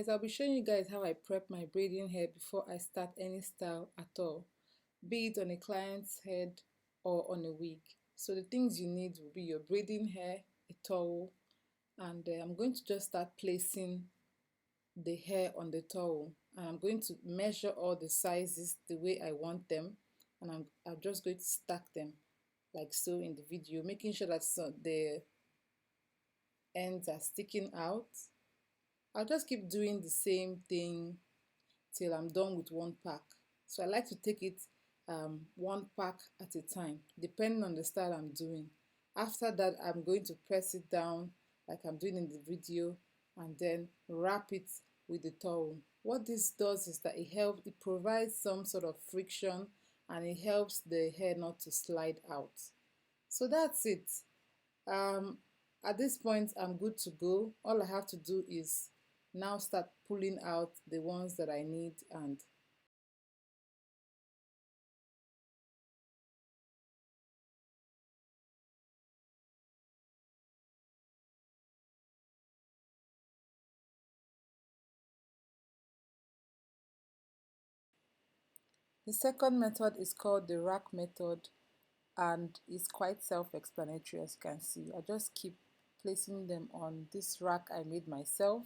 guys, I'll be showing you guys how I prep my braiding hair before I start any style at all, be it on a client's head or on a wig. So the things you need will be your braiding hair, a towel, and I'm going to just start placing the hair on the towel. And I'm going to measure all the sizes the way I want them, and I'm just going to stack them like so in the video, making sure that the ends are sticking out. I'll just keep doing the same thing till I'm done with one pack. So I like to take it one pack at a time, depending on the style I'm doing. After that, I'm going to press it down like I'm doing in the video and then wrap it with the towel. What this does is that it provides some sort of friction and it helps the hair not to slide out. So that's it. Um, at this point, I'm good to go. All I have to do is now start pulling out the ones that I need. And the second method is called the rack method, and it's quite self-explanatory. As you can see, I just keep placing them on this rack I made myself.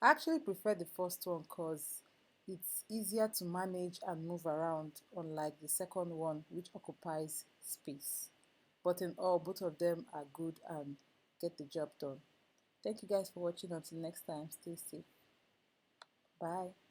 I actually prefer the first one because it's easier to manage and move around, unlike the second one which occupies space. But in all, both of them are good and get the job done. Thank you guys for watching. Until next time, stay safe. Bye.